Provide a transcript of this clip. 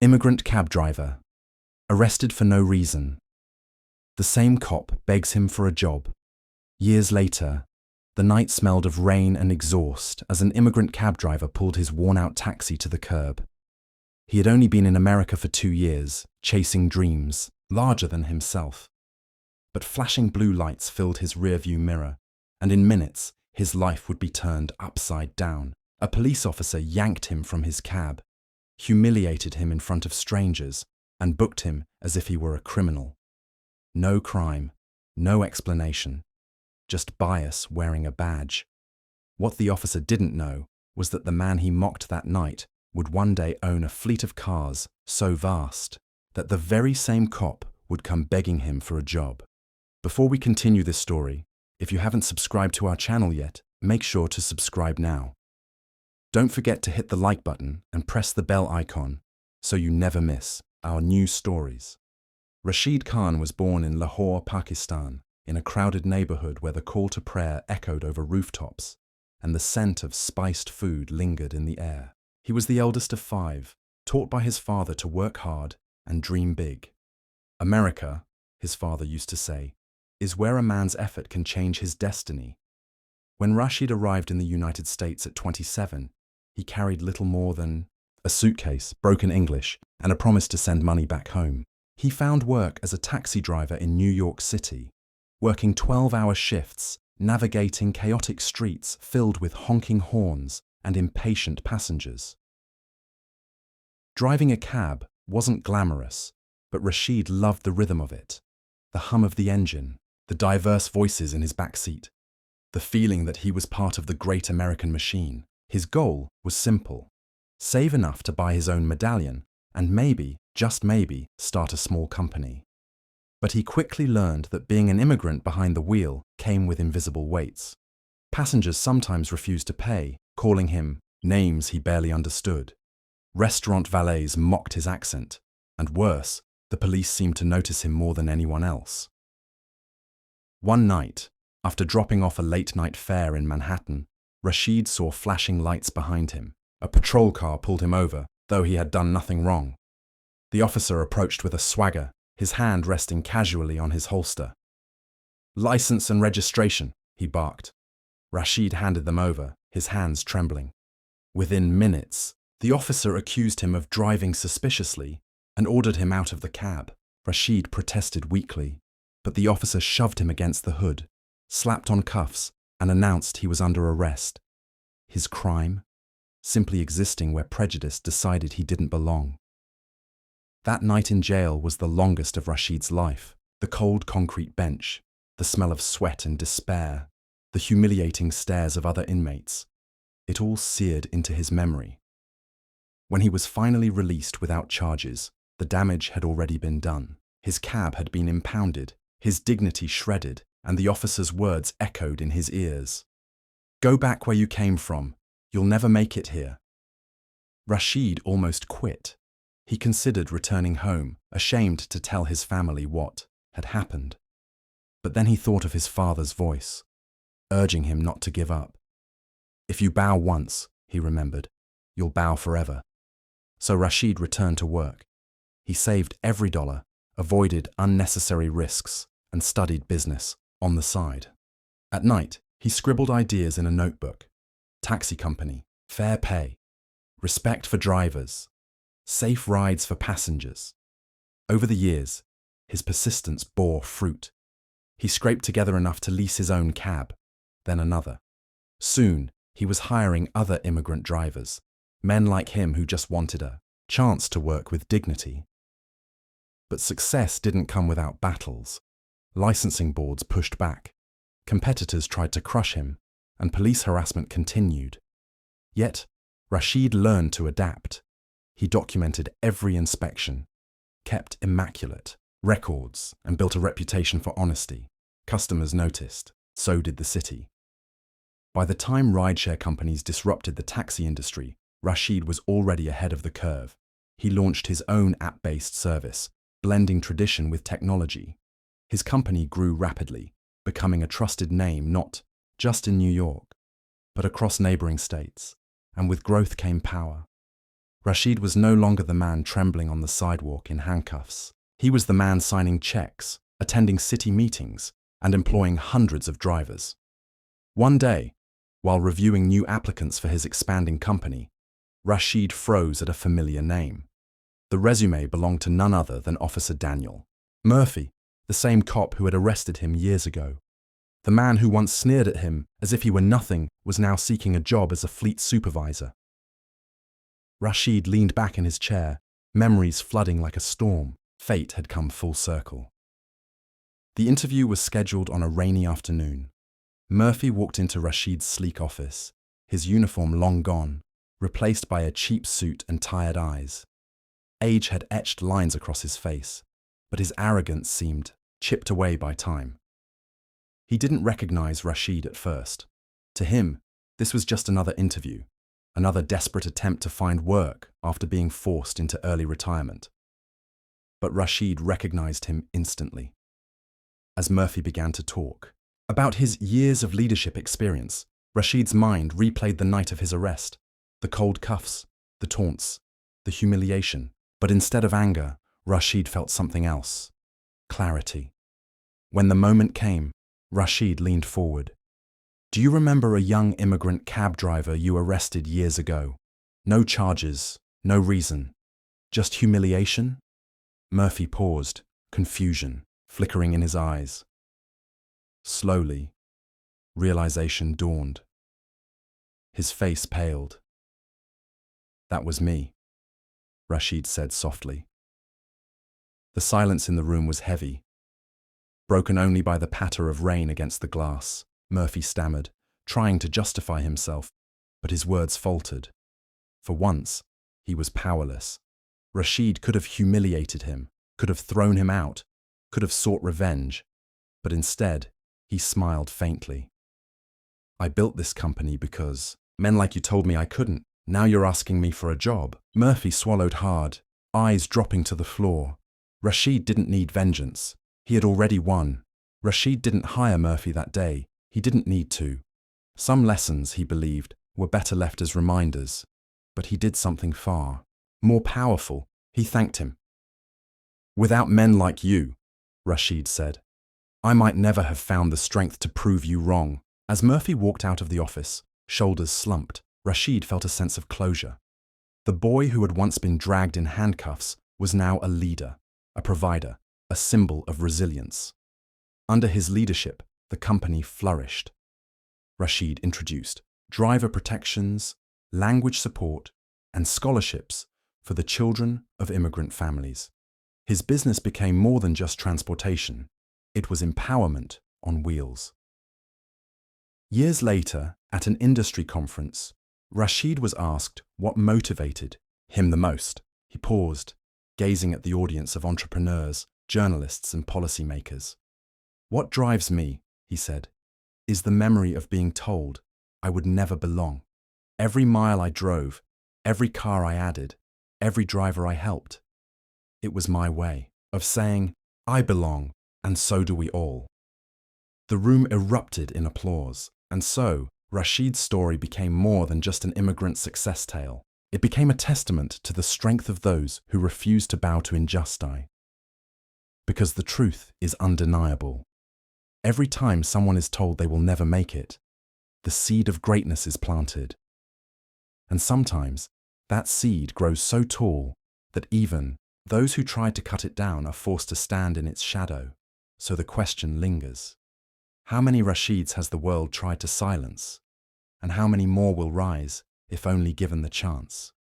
Immigrant cab driver, arrested for no reason. The same cop begs him for a job. Years later, the night smelled of rain and exhaust as an immigrant cab driver pulled his worn-out taxi to the curb. He had only been in America for 2 years, chasing dreams, larger than himself. But flashing blue lights filled his rearview mirror, and in minutes, his life would be turned upside down. A police officer yanked him from his cab, humiliated him in front of strangers, and booked him as if he were a criminal. No crime, no explanation, just bias wearing a badge. What the officer didn't know was that the man he mocked that night would one day own a fleet of cars so vast that the very same cop would come begging him for a job. Before we continue this story, if you haven't subscribed to our channel yet, make sure to subscribe now. Don't forget to hit the like button and press the bell icon so you never miss our new stories. Rashid Khan was born in Lahore, Pakistan, in a crowded neighborhood where the call to prayer echoed over rooftops and the scent of spiced food lingered in the air. He was the eldest of 5, taught by his father to work hard and dream big. America, his father used to say, is where a man's effort can change his destiny. When Rashid arrived in the United States at 27, he carried little more than a suitcase, broken English, and a promise to send money back home. He found work as a taxi driver in New York City, working 12-hour shifts, navigating chaotic streets filled with honking horns and impatient passengers. Driving a cab wasn't glamorous, but Rashid loved the rhythm of it, the hum of the engine, the diverse voices in his backseat, the feeling that he was part of the great American machine. His goal was simple: save enough to buy his own medallion and maybe, just maybe, start a small company. But he quickly learned that being an immigrant behind the wheel came with invisible weights. Passengers sometimes refused to pay, calling him names he barely understood. Restaurant valets mocked his accent, and worse, the police seemed to notice him more than anyone else. One night, after dropping off a late-night fare in Manhattan, Rashid saw flashing lights behind him. A patrol car pulled him over, though he had done nothing wrong. The officer approached with a swagger, his hand resting casually on his holster. "License and registration," he barked. Rashid handed them over, his hands trembling. Within minutes, the officer accused him of driving suspiciously and ordered him out of the cab. Rashid protested weakly, but the officer shoved him against the hood, slapped on cuffs, and announced he was under arrest. His crime? Simply existing where prejudice decided he didn't belong. That night in jail was the longest of Rashid's life. The cold concrete bench, the smell of sweat and despair, the humiliating stares of other inmates. It all seared into his memory. When he was finally released without charges, the damage had already been done. His cab had been impounded, his dignity shredded, and the officer's words echoed in his ears. "Go back where you came from. You'll never make it here." Rashid almost quit. He considered returning home, ashamed to tell his family what had happened. But then he thought of his father's voice, urging him not to give up. "If you bow once," he remembered, "you'll bow forever." So Rashid returned to work. He saved every dollar, avoided unnecessary risks, and studied business on the side. At night, he scribbled ideas in a notebook. Taxi company, fair pay, respect for drivers, safe rides for passengers. Over the years, his persistence bore fruit. He scraped together enough to lease his own cab, then another. Soon, he was hiring other immigrant drivers, men like him who just wanted a chance to work with dignity. But success didn't come without battles. Licensing boards pushed back, competitors tried to crush him, and police harassment continued. Yet, Rashid learned to adapt. He documented every inspection, kept immaculate records, and built a reputation for honesty. Customers noticed, so did the city. By the time rideshare companies disrupted the taxi industry, Rashid was already ahead of the curve. He launched his own app-based service, blending tradition with technology. His company grew rapidly, becoming a trusted name not just in New York, but across neighboring states, and with growth came power. Rashid was no longer the man trembling on the sidewalk in handcuffs. He was the man signing checks, attending city meetings, and employing hundreds of drivers. One day, while reviewing new applicants for his expanding company, Rashid froze at a familiar name. The resume belonged to none other than Officer Daniel Murphy, the same cop who had arrested him years ago. The man who once sneered at him as if he were nothing was now seeking a job as a fleet supervisor. Rashid leaned back in his chair, memories flooding like a storm. Fate had come full circle. The interview was scheduled on a rainy afternoon. Murphy walked into Rashid's sleek office, his uniform long gone, replaced by a cheap suit and tired eyes. Age had etched lines across his face, but his arrogance seemed chipped away by time. He didn't recognize Rashid at first. To him, this was just another interview, another desperate attempt to find work after being forced into early retirement. But Rashid recognized him instantly. As Murphy began to talk about his years of leadership experience, Rashid's mind replayed the night of his arrest, the cold cuffs, the taunts, the humiliation. But instead of anger, Rashid felt something else: clarity. When the moment came, Rashid leaned forward. "Do you remember a young immigrant cab driver you arrested years ago? No charges, no reason, just humiliation?" Murphy paused, confusion flickering in his eyes. Slowly, realization dawned. His face paled. "That was me," Rashid said softly. The silence in the room was heavy, broken only by the patter of rain against the glass. Murphy stammered, trying to justify himself, but his words faltered. For once, he was powerless. Rashid could have humiliated him, could have thrown him out, could have sought revenge, but instead, he smiled faintly. "I built this company because men like you told me I couldn't. Now you're asking me for a job." Murphy swallowed hard, eyes dropping to the floor. Rashid didn't need vengeance. He had already won. Rashid didn't hire Murphy that day. He didn't need to. Some lessons, he believed, were better left as reminders. But he did something far more powerful. He thanked him. "Without men like you," Rashid said, "I might never have found the strength to prove you wrong." As Murphy walked out of the office, shoulders slumped, Rashid felt a sense of closure. The boy who had once been dragged in handcuffs was now a leader, a provider, a symbol of resilience. Under his leadership, the company flourished. Rashid introduced driver protections, language support, and scholarships for the children of immigrant families. His business became more than just transportation. It was empowerment on wheels. Years later, at an industry conference, Rashid was asked what motivated him the most. He paused, gazing at the audience of entrepreneurs, journalists, and policymakers. "What drives me," he said, "is the memory of being told I would never belong. Every mile I drove, every car I added, every driver I helped. It was my way of saying, I belong, and so do we all." The room erupted in applause, and so Rashid's story became more than just an immigrant success tale. It became a testament to the strength of those who refuse to bow to injustice. Because the truth is undeniable. Every time someone is told they will never make it, the seed of greatness is planted. And sometimes that seed grows so tall that even those who tried to cut it down are forced to stand in its shadow. So the question lingers. How many Rashids has the world tried to silence? And how many more will rise if only given the chance?